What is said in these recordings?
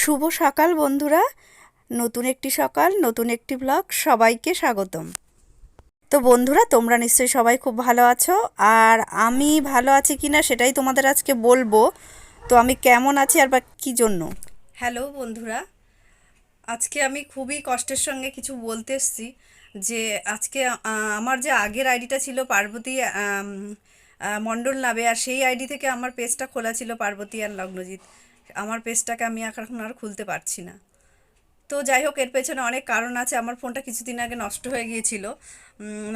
শুভ সকাল বন্ধুরা, নতুন একটি সকাল, নতুন একটি ব্লগ, সবাইকে স্বাগতম। তো বন্ধুরা, তোমরা নিশ্চয়ই সবাই খুব ভালো আছো, আর আমি ভালো আছি কিনা সেটাই তোমাদের আজকে বলবো। তো আমি কেমন আছি আর বা কী জন্য। হ্যালো বন্ধুরা, আজকে আমি খুবই কষ্টের সঙ্গে কিছু বলতে এসেছি যে আজকে আমার যে আগের আইডিটা ছিল পার্বতী মণ্ডল নামে, আর সেই আইডি থেকে আমার পেজটা খোলা ছিল পার্বতী আর লগ্নজিৎ। আমার পেজটাকে আমি এখন আর খুলতে পারছি না। তো যাই হোক, এর পেছনে অনেক কারণ আছে। আমার ফোনটা কিছুদিন আগে নষ্ট হয়ে গিয়েছিল।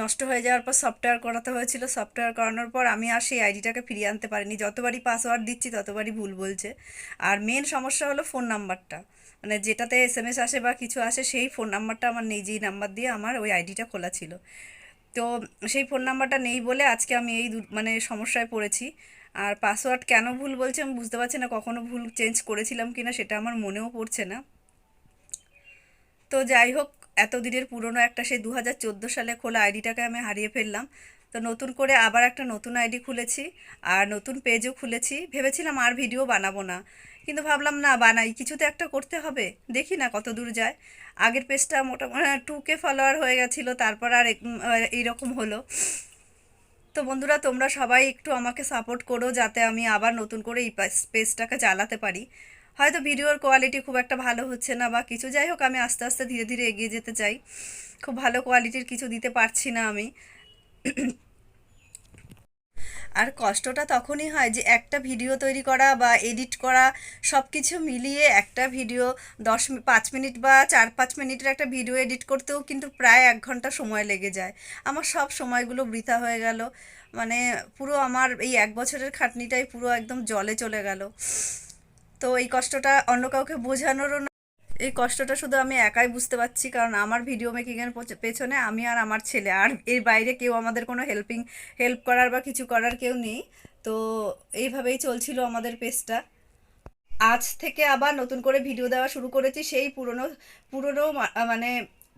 নষ্ট হয়ে যাওয়ার পর সফটওয়্যার করাতে হয়েছিল। সফটওয়্যার করানোর পর আমি আর সেই আইডিটাকে ফিরিয়ে আনতে পারিনি। যতবারই পাসওয়ার্ড দিচ্ছি ততবারই ভুল বলছে। আর মেন সমস্যা হলো ফোন নাম্বারটা, মানে যেটাতে এসএমএস আসে বা কিছু আসে, সেই ফোন নাম্বারটা আমার নেই, যেই নাম্বার দিয়ে আমার ওই আইডিটা খোলা ছিল। তো সেই ফোন নাম্বারটা নেই বলে আজকে আমি এই মানে সমস্যায় পড়েছি। আর পাসওয়ার্ড কেন ভুল বলছে আমি বুঝতে পারছি না। কখনো ভুল চেঞ্জ করেছিলাম কিনা সেটা আমার মনেও পড়ছে না। তো যাই হোক, এত দিনের পুরনো একটা সেই 2014 সালে খোলা আইডিটাকে আমি হারিয়ে ফেললাম। তো নতুন করে আবার একটা নতুন আইডি খুলেছি, আর নতুন পেজও খুলেছি। ভেবেছিলাম আর ভিডিও বানাবো না, কিন্তু ভাবলাম না, বানাই, কিছুতে একটা করতে হবে, দেখি না কত দূর যায়। আগের পেজটা মোটামুটি 2K ফলোয়ার হয়ে গেছিলো, তারপর আর এইরকম হলো। তো বন্ধুরা, তোমরা সবাই একটু আমাকে সাপোর্ট করো যাতে আমি আবার নতুন করে এই পেজটাকে চালাতে পারি। হয়তো ভিডিওর কোয়ালিটি খুব একটা ভালো হচ্ছে না বা কিছু, যাই হোক, আমি আস্তে আস্তে ধীরে ধীরে এগিয়ে যেতে চাই। খুব ভালো কোয়ালিটির কিছু দিতে পারছি না আমি। আর কষ্টটা তখনই হয় যে একটা ভিডিও তৈরি করা বা এডিট করা, সব কিছু মিলিয়ে একটা ভিডিও 5 মিনিট বা 4-5 মিনিটের একটা ভিডিও এডিট করতেও কিন্তু প্রায় 1 ঘন্টা সময় লেগে যায়। আমার সব সময়গুলো বৃথা হয়ে গেল। মানে পুরো আমার এই 1 বছরের খাটনিটাই পুরো একদম জলে চলে গেল। তো এই কষ্টটা অন্য কাউকে বোঝানোরও না, এই কষ্টটা শুধু আমি একাই বুঝতে পারছি, কারণ আমার ভিডিও মেকিংয়ের পেছনে আমি আর আমার ছেলে, আর এর বাইরে কেউ আমাদের কোনো হেল্প করার বা কিছু করার কেউ নেই। তো এইভাবেই চলছিল আমাদের পেজটা। আজ থেকে আবার নতুন করে ভিডিও দেওয়া শুরু করেছি, সেই পুরনো পুরনো মানে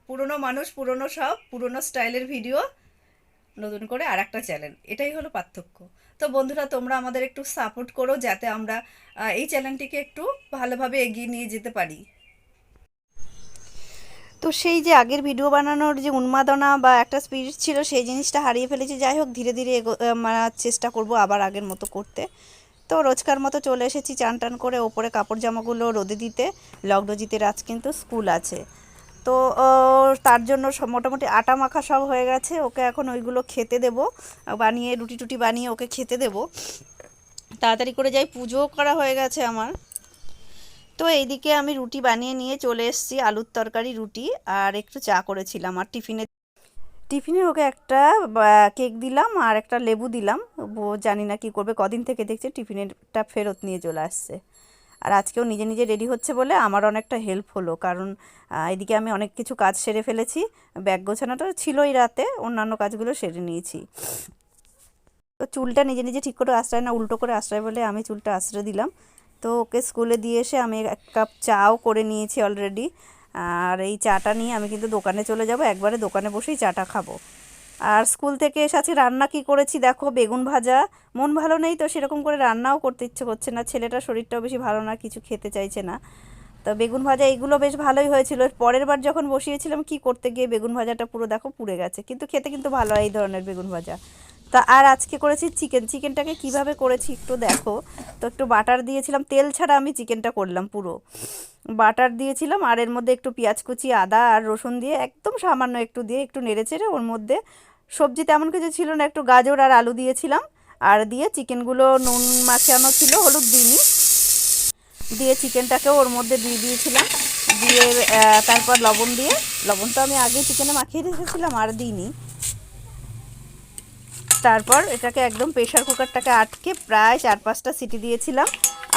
পুরনো মানুষ, পুরনো সব পুরনো স্টাইলের ভিডিও, নতুন করে আর একটা চ্যানেল, এটাই হলো পার্থক্য। তো বন্ধুরা, তোমরা আমাদের একটু সাপোর্ট করো যাতে আমরা এই চ্যানেলটিকে একটু ভালোভাবে এগিয়ে নিয়ে যেতে পারি। তো সেই যে আগের ভিডিও বানানোর যে উন্মাদনা বা একটা স্পিরিট ছিল, সেই জিনিসটা হারিয়ে ফেলেছি। যাই হোক, ধীরে ধীরে চেষ্টা করব আবার আগের মতো করতে। তো রোজকার মতো চলে এসেছি চান টান করে, ওপরে কাপড় জামাগুলো রোদে দিতে। লগ্নজিতের আজ কিন্তু স্কুল আছে। তো তার জন্য মোটামুটি আটা মাখা সব হয়ে গেছে। ওকে এখন ওইগুলো খেতে দেব, বানিয়ে রুটি টুটি বানিয়ে ওকে খেতে দেব। তাড়াতাড়ি করে যাই, পুজোও করা হয়ে গেছে আমার। তো এইদিকে আমি রুটি বানিয়ে নিয়ে চলে এসেছি, আলুর তরকারি, রুটি আর একটু চা করেছিলাম। আর টিফিনে টিফিনে ওকে একটা কেক দিলাম আর একটা লেবু দিলাম। ও জানি না কী করবে, কদিন থেকে দেখছে টিফিনেরটা ফেরত নিয়ে চলে আসছে। আর আজকেও নিজে নিজে রেডি হচ্ছে বলে আমার অনেকটা হেল্প হলো, কারণ এদিকে আমি অনেক কিছু কাজ সেরে ফেলেছি। ব্যাগ গোছানোটা ছিলই রাতে, অন্যান্য কাজগুলো সেরে নিয়েছি। তো চুলটা নিজে নিজে ঠিক করে আশ্রয় না, উল্টো করে আশ্রয় বলে আমি চুলটা আশ্রয় দিলাম। তো ওকে স্কুলে দিয়ে এসে আমি 1 কাপ চাও করে নিয়েছি অলরেডি। আর এই চাটা নিয়ে আমি কিন্তু দোকানে চলে যাব, একবারে দোকানে বসেই চাটা খাবো। আর স্কুল থেকে এসে আজকে রান্না কি করেছি দেখো, বেগুন ভাজা। মন ভালো নেই তো সেরকম করে রান্নাও করতে ইচ্ছে করছে না, ছেলেটার শরীরটাও বেশি ভালো না, কিছু খেতে চাইছে না। তো বেগুন ভাজা এইগুলো বেশ ভালোই হয়েছিল। পরের বার যখন বসিয়েছিলাম কি করতে গিয়ে বেগুন ভাজাটা পুরো দেখো পুড়ে গেছে, কিন্তু খেতে কিন্তু ভালো হয় এই ধরনের বেগুন ভাজা। তা আর আজকে করেছি চিকেনটাকে কিভাবে করেছি একটু দেখো। তো একটু বাটার দিয়েছিলাম, তেল ছাড়া আমি চিকেনটা করলাম পুরো। বাটার দিয়েছিলাম আর এর মধ্যে একটু পেঁয়াজ কুচি, আদা আর রসুন দিয়ে একদম সামান্য একটু দিয়ে একটু নেড়েচেড়ে ওর মধ্যে সবজি তেমন কিছু ছিল না, একটু গাজর আর আলু দিয়েছিলাম। আর দিয়ে চিকেনগুলো নুন মাখানো ছিল, হলুদ দিইনি, দিয়ে চিকেনটাকেও ওর মধ্যে দিয়ে দিয়েছিলাম। দিয়ে তারপর লবণ দিয়ে, লবণ তো আমি আগে চিকেনে মাখিয়ে রেখেছিলাম আর দিইনি। তারপর এটাকে একদম প্রেশার কুকারটাকে আটকে প্রায় 4-5টা সিটি দিয়েছিলাম।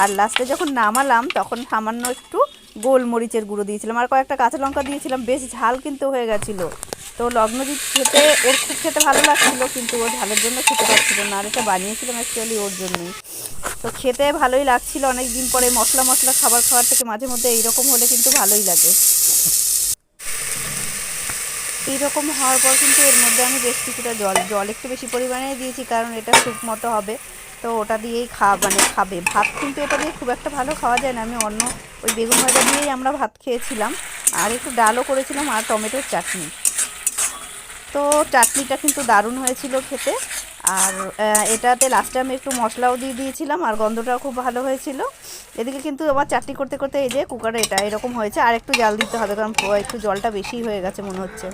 আর লাস্টে যখন নামালাম তখন সামান্য একটু গোলমরিচের গুঁড়ো দিয়েছিলাম আর কয়েকটা কাঁচা লঙ্কা দিয়েছিলাম। বেশ ঝাল কিন্তু হয়ে গেছিলো। তো লগ্নজিৎ খেতে, ওর খুব খেতে ভালো লাগছিলো, কিন্তু ও ঝালের জন্য খেতে পারছিল না। আর এটা বানিয়েছিলাম অ্যাকচুয়ালি ওর জন্যই। তো খেতে ভালোই লাগছিল, অনেক দিন পরে মশলা মশলা খাবার খাওয়ার থেকে মাঝে মধ্যে এইরকম হলে কিন্তু ভালোই লাগে। এইরকম হওয়ার পর কিন্তু এর মধ্যে আমি বেশ কিছুটা জল একটু বেশি পরিমাণে দিয়েছি, কারণ এটা স্যুপ মতো হবে। তো তো ওটা দিয়েই খাবে। ভাত কিন্তু এটা দিয়ে খুব একটা ভালো খাওয়া যায় না, আমি অন্য ওই বেগুন ভাজা দিয়েই আমরা ভাত খেয়েছিলাম, আর একটু ডালও করেছিলাম আর টমেটোর চাটনি। তো চাটনিটা কিন্তু দারুণ হয়েছিল খেতে। আর এটাতে লাস্টে আমি একটু মশলাও দিয়ে দিয়েছিলাম, আর গন্ধটাও খুব ভালো হয়েছিল। এদিকে কিন্তু আমার চাটনি করতে করতে এই যে কুকারে এটা এরকম হয়েছে, আর একটু জাল দিতে হবে, কারণ একটু জলটা বেশি হয়ে গেছে মনে হচ্ছে।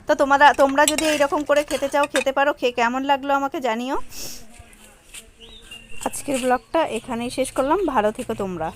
তো তোমরা যদি এইরকম করে খেতে চাও খেতে পারো। খেয়ে কেমন লাগলো আমাকে জানিও। আজকের ব্লগটা এখানেই শেষ করলাম। ভালো থেকো তোমরা।